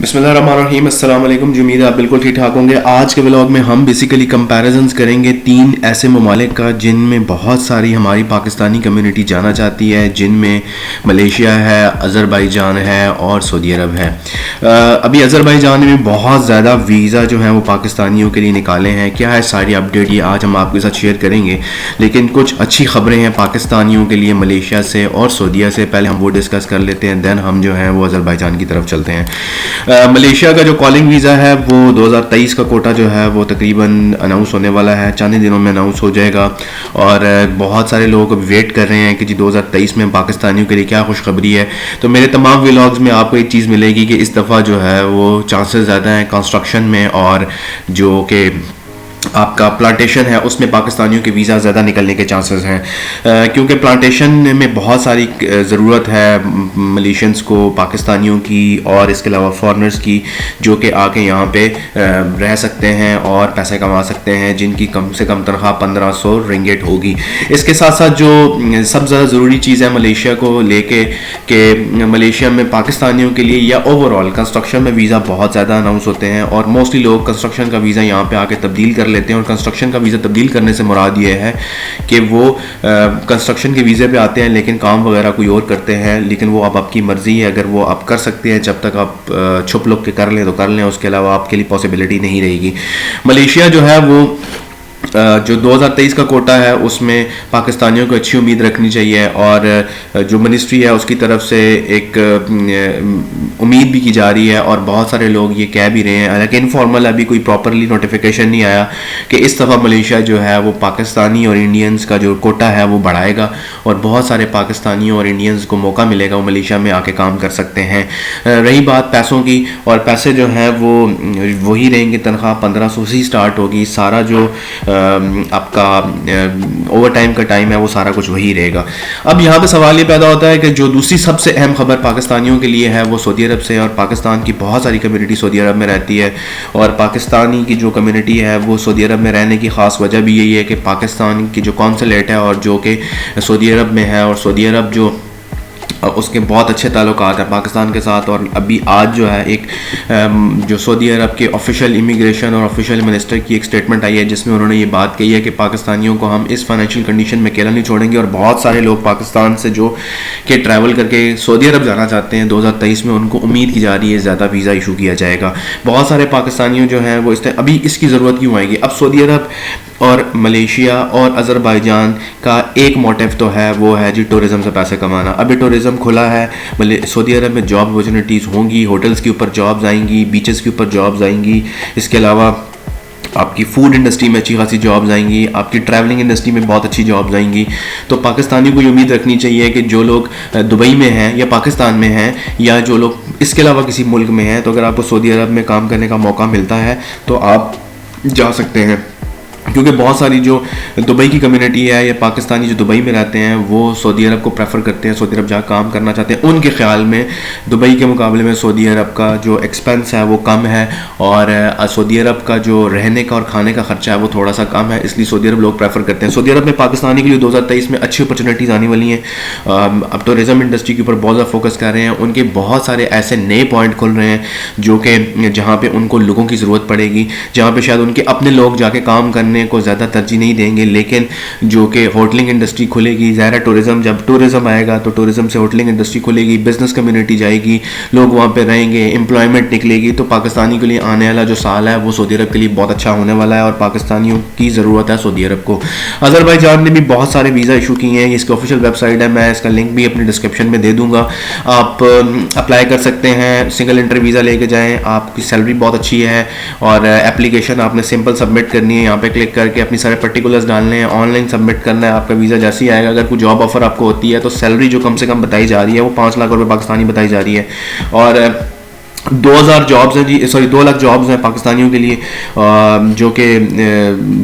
बिस्मिल्लाहिर्रहमानिर्रहीम, अस्सलाम वालेकुम। जी उम्मीद है आप बिल्कुल ठीक ठाक होंगे। आज के व्लॉग में हम बेसिकली कंपैरिजंस करेंगे तीन ऐसे ममालिक का जिनमें बहुत सारी हमारी पाकिस्तानी कम्युनिटी जाना चाहती है, जिनमें मलेशिया है, अज़रबैजान है और सऊदी अरब है। अभी अज़रबैजान में बहुत ज़्यादा वीज़ा जो है वो पाकिस्तानियों के लिए निकाले हैं। क्या है सारी अपडेट ये आज हम आपके साथ शेयर करेंगे, लेकिन कुछ अच्छी खबरें हैं पाकिस्तानियों के लिए मलेशिया से और सऊदीया से। पहले हम वो डिस्कस कर लेते हैं, देन हम जो है वो अज़रबैजान की तरफ चलते हैं। मलेशिया का जो कॉलिंग वीज़ा है वो 2023 का कोटा जो है वो तकरीबन अनाउंस होने वाला है, चंद दिनों में अनाउंस हो जाएगा। और बहुत सारे लोग वेट कर रहे हैं कि जी 2023 में पाकिस्तानियों के लिए क्या खुशखबरी है। तो मेरे तमाम व्लॉग्स में आपको एक चीज़ मिलेगी कि इस दफ़ा जो है वो चांसेस ज़्यादा हैं कंस्ट्रक्शन में, और जो कि आपका प्लांटेशन है उसमें पाकिस्तानियों के वीज़ा ज़्यादा निकलने के चांसेस हैं, क्योंकि प्लांटेशन में बहुत सारी ज़रूरत है मलेशियंस को, पाकिस्तानियों की और इसके अलावा फॉरेनर्स की, जो कि आके यहाँ पे रह सकते हैं और पैसे कमा सकते हैं, जिनकी कम से कम तनख्वाह 1500 रिंगिट होगी। इसके साथ साथ जो सब ज़्यादा ज़रूरी चीज़ है मलेशिया को लेके कि मलेशिया में पाकिस्तानियों के लिए या ओवरऑल कंस्ट्रक्शन में वीज़ा बहुत ज़्यादा अनाउंस होते हैं, और मोस्टली लोग कंस्ट्रक्शन का वीज़ा यहाँ पे आके तब्दील कर लेते हैं। और कंस्ट्रक्शन का वीज़ा तब्दील करने से मुराद ये है कि वो कंस्ट्रक्शन के वीज़े पे आते हैं लेकिन काम वगैरह कोई और करते हैं, लेकिन वो अब आपकी मर्ज़ी है, अगर वो आप कर सकते हैं जब तक आप छुप लुक के कर लें तो कर लें, उसके अलावा आपके लिए पॉसिबिलिटी नहीं रहेगी। मलेशिया जो है वो जो 2023 का कोटा है उसमें पाकिस्तानियों को अच्छी उम्मीद रखनी चाहिए, और जो मिनिस्ट्री है उसकी तरफ से एक उम्मीद भी की जा रही है, और बहुत सारे लोग ये कह भी रहे हैं, हालांकि इनफॉर्मल अभी कोई प्रॉपरली नोटिफिकेशन नहीं आया कि इस दफ़ा मलेशिया जो है वो पाकिस्तानी और इंडियंस का जो कोटा है वो बढ़ाएगा, और बहुत सारे पाकिस्तानियों और इंडियंस को मौका मिलेगा, वो मलेशिया में आके काम कर सकते हैं। रही बात पैसों की, और पैसे जो हैं वो वही रहेंगे, तनख्वाह 1500 से ही स्टार्ट होगी। सारा जो आपका ओवर टाइम का टाइम है वो सारा कुछ वही रहेगा। अब यहाँ पे सवाल ये पैदा होता है कि जो दूसरी सबसे अहम खबर पाकिस्तानियों के लिए है वो सऊदी अरब से, और पाकिस्तान की बहुत सारी कम्युनिटी सऊदी अरब में रहती है, और पाकिस्तानी की जो कम्युनिटी है वो सऊदी अरब में रहने की ख़ास वजह भी यही है कि पाकिस्तान की जो कौंसलेट है और जो कि सऊदी अरब में है, और सऊदी अरब जो उसके बहुत अच्छे ताल्लुकात हैं पाकिस्तान के साथ। और अभी आज जो है एक जो सऊदी अरब के ऑफिशियल इमिग्रेशन और ऑफिशियल मिनिस्टर की एक स्टेटमेंट आई है, जिसमें उन्होंने ये बात कही है कि पाकिस्तानियों को हम इस फाइनेंशियल कंडीशन में अकेला नहीं छोड़ेंगे, और बहुत सारे लोग पाकिस्तान से जो कि ट्रैवल करके सऊदी अरब जाना चाहते हैं 2023 में, उनको उम्मीद की जा रही है ज़्यादा वीज़ा इशू किया जाएगा। बहुत सारे पाकिस्तानियों जो हैं वो अभी इसकी ज़रूरत क्यों आएगी। अब सऊदी अरब और मलेशिया और अज़रबैजान का एक मोटिव तो है, वो है जी टूरिज़म से पैसे कमाना। अभी टूरिज़म खुला है, सऊदी अरब में जॉब अपॉर्चुनिटीज़ होंगी, होटल्स के ऊपर जॉब्स आएंगी, बीचेस के ऊपर जॉब्स आएंगी, इसके अलावा आपकी फूड इंडस्ट्री में अच्छी खासी जॉब्स आएंगी, आपकी ट्रैवलिंग इंडस्ट्री में बहुत अच्छी जॉब्स आएंगी। तो पाकिस्तानियों को ये उम्मीद रखनी चाहिए कि जो लोग दुबई में हैं या पाकिस्तान में हैं, या जो लोग इसके अलावा किसी मुल्क में हैं, तो अगर आपको सऊदी अरब में काम करने का मौका मिलता है तो आप जा सकते हैं, क्योंकि बहुत सारी जो दुबई की कम्युनिटी है या पाकिस्तानी जो दुबई में रहते हैं वो सऊदी अरब को प्रेफर करते हैं, सऊदी अरब जहाँ काम करना चाहते हैं। उनके ख्याल में दुबई के मुकाबले में सऊदी अरब का जो एक्सपेंस है वो कम है, और सऊदी अरब का जो रहने का और खाने का खर्चा है वो थोड़ा सा कम है, इसलिए सऊदी अरब लोग प्रेफर करते हैं। सऊदी अरब में पाकिस्तानी के लिए 2023 में अच्छी अपॉर्चुनिटीज़ आने वाली हैं। अब टूरिज़म इंडस्ट्री के ऊपर बहुत ज़्यादा फोकस कर रहे हैं, उनके बहुत सारे ऐसे नए पॉइंट खुल रहे हैं जो कि जहाँ पर उनको लोगों की ज़रूरत पड़ेगी, जहाँ पर शायद उनके अपने लोग जाके काम करने को ज़्यादा तरजीह नहीं देंगे, लेकिन जो कि होटलिंग इंडस्ट्री खुलेगी, ज़ाहिर टूरिज़म, जब टूरिज़म आएगा तो टूरिज़म से होटलिंग इंडस्ट्री खुलेगी, बिजनेस कम्युनिटी जाएगी, लोग वहाँ पे रहेंगे, एम्प्लॉयमेंट निकलेगी। तो पाकिस्तानी के लिए आने वाला जो साल है वो सऊदी अरब के लिए बहुत अच्छा होने वाला है, और पाकिस्तानियों की ज़रूरत है सऊदी अरब को। अज़रबैजान ने भी बहुत सारे वीज़ा इशू किए हैं, इसकी ऑफिशियल वेबसाइट है, मैं इसका लिंक भी अपनी डिस्क्रिप्शन में दे दूँगा, आप अप्लाई कर सकते हैं। सिंगल एंट्री वीज़ा लेके जाएँ, आपकी सैलरी बहुत अच्छी है, और एप्लीकेशन आपने सिंपल सबमिट करनी है, यहाँ पे क्लिक करके अपनी सारे पर्टिकुलर्स डालने हैं, ऑनलाइन सबमिट करना है, आपका वीज़ा जैसे ही आएगा। अगर कोई जॉब ऑफर आपको होती है तो सैलरी जो कम से कम बताई जा रही है वो 5 लाख रुपए पाकिस्तानी बताई जा रही है, और 2000 जॉब्स हैं जी, सॉरी 2 लाख जॉब्स हैं पाकिस्तानियों के लिए, जो कि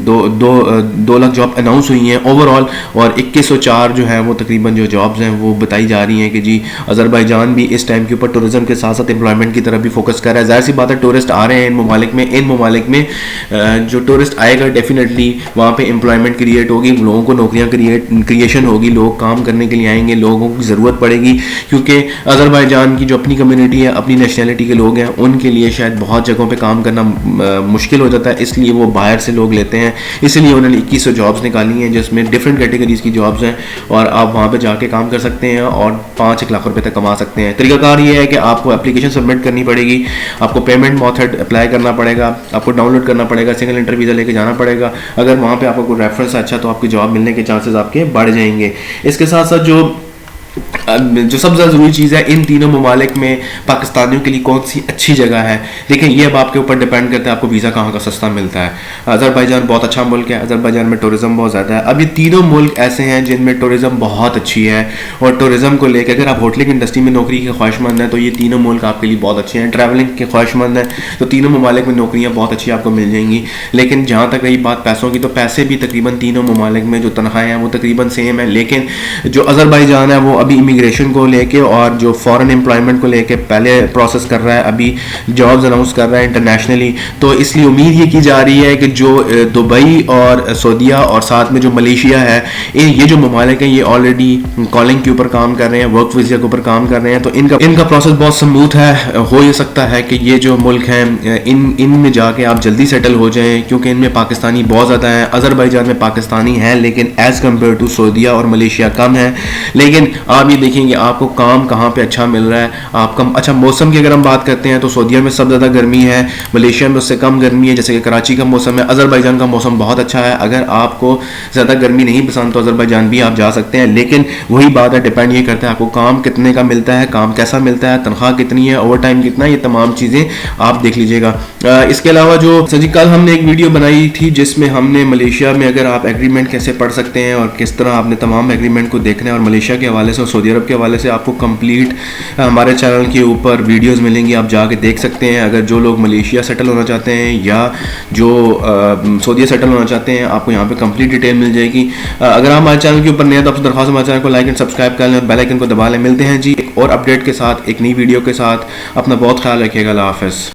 2 लाख जॉब अनाउंस हुई हैं ओवरऑल, और 2104 जो है वो तकरीबन जो जॉब्स हैं वो बताई जा रही हैं कि जी अज़रबैजान भी इस टाइम के ऊपर टूरिज़म के साथ साथ एम्प्लॉयमेंट की तरफ भी फोकस कर रहा है। ज़ाहिर सी बात है, टूरिस्ट आ रहे हैं इन ममालिक में जो टूरिस्ट आएगा डेफिनेटली वहाँ पे एम्प्लॉयमेंट क्रिएट होगी, लोगों को नौकरियाँ क्रिएशन होगी, लोग काम करने के लिए आएंगे, लोगों की ज़रूरत पड़ेगी, क्योंकि अज़रबैजान की जो अपनी कम्युनिटी है, अपनी नेशनलिटी के लोग हैं उनके लिए शायद बहुत जगहों पे काम करना मुश्किल हो जाता है, इसलिए वो बाहर से लोग लेते हैं। इसलिए उन्होंने 2100 जॉब्स निकाली हैं जिसमें डिफरेंट कैटेगरीज की जॉब्स हैं और आप वहाँ पे जाके काम कर सकते हैं और 5-1 लाख रुपए तक कमा सकते हैं। तरीकाकार ये है कि आपको एप्लीकेशन सबमिट करनी पड़ेगी, आपको पेमेंट मेथड अप्लाई करना पड़ेगा, आपको डाउनलोड करना पड़ेगा, सिंगल इंटर वीज़ा लेके जाना पड़ेगा। अगर वहाँ पे आपको कोई रेफरेंस अच्छा तो आपकी जॉब मिलने के चांसेस आपके बढ़ जाएंगे। इसके साथ साथ जो सबसे ज़्यादा ज़रूरी चीज़ है, इन तीनों ममालिक में पाकिस्तानियों के लिए कौन सी अच्छी जगह है। देखें, ये अब आपके ऊपर डिपेंड करता है आपको वीज़ा कहाँ का सस्ता मिलता है। अज़रबैजान बहुत अच्छा मुल्क है, अज़रबैजान में टूरिज़्म बहुत ज़्यादा है। अब ये तीनों मुल्क ऐसे हैं जिनमें टूरिज़्म बहुत अच्छी है और टूरिज़्म को लेकर अगर आप होटलिंग इंडस्ट्री में नौकरी के ख्वाहिशमंद हैं तो ये तीनों मुल्क आपके लिए बहुत अच्छे हैं। ट्रैवलिंग के ख्वाहिशमंद हैं तो तीनों ममालिक में नौकरियाँ बहुत अच्छी आपको मिल जाएंगी। लेकिन जहाँ तक रही बात पैसों की, तो पैसे भी तकरीबन तीनों ममालिक में जो तनख्वाहें हैं वो तकरीबन सेम है। लेकिन जो अज़रबैजान है वो अभी इमिग्रेशन को लेके और जो फॉरेन एम्प्लॉयमेंट को लेके पहले प्रोसेस कर रहा है, अभी जॉब्स अनाउंस कर रहा है इंटरनेशनली। तो इसलिए उम्मीद ये की जा रही है कि जो दुबई और सऊदीया और साथ में जो मलेशिया है, ये जो ममालिक हैं ये ऑलरेडी कॉलिंग के ऊपर काम कर रहे हैं, वर्क वीज़ा के ऊपर काम कर रहे हैं। तो इनका प्रोसेस बहुत स्मूथ है। हो ये सकता है कि ये जो मुल्क हैं इनमें जाके आप जल्दी सेटल हो जाएं क्योंकि इनमें पाकिस्तानी बहुत ज़्यादा है। अज़रबैजान में पाकिस्तानी है लेकिन एज़ कम्पेयर टू सऊदीया और मलेशिया कम है। लेकिन आप ये देखेंगे आपको काम कहाँ पे अच्छा मिल रहा है। आपका अच्छा मौसम की अगर हम बात करते हैं तो सऊदीया में सब ज़्यादा गर्मी है, मलेशिया में उससे कम गर्मी है, जैसे कि कराची का मौसम है। अज़रबैजान का मौसम बहुत अच्छा है। अगर आपको ज़्यादा गर्मी नहीं पसंद तो अज़रबैजान भी आप जा सकते हैं। लेकिन वही बात है, डिपेंड ये करता है आपको काम कितने का मिलता है, काम कैसा मिलता है, तनख्वाह कितनी है, ओवर टाइम कितना, ये तमाम चीज़ें आप देख लीजिएगा। इसके अलावा जो सर जी कल हमने एक वीडियो बनाई थी जिसमें हमने मलेशिया में अगर आप एग्रीमेंट कैसे पढ़ सकते हैं और किस तरह आपने तमाम एग्रीमेंट को देखना है, और मलेशिया के हवाले से और सऊदी अरब के हवाले से आपको कंप्लीट हमारे चैनल के ऊपर वीडियोस मिलेंगी, आप जाके देख सकते हैं। अगर जो लोग मलेशिया सेटल होना चाहते हैं या जो सऊदीया सेटल होना चाहते हैं, आपको यहाँ पे कंप्लीट डिटेल मिल जाएगी। अगर आप हमारे चैनल के ऊपर नए हैं तो आपसे दरख्वास्त हमारे चैनल को लाइक एंड सब्सक्राइब कर लें, बेल आइकन को दबा लें। मिलते हैं जी एक और अपडेट के साथ, एक नई वीडियो के साथ। अपना बहुत ख्याल रखिएगा। अल्लाह हाफ़िज़।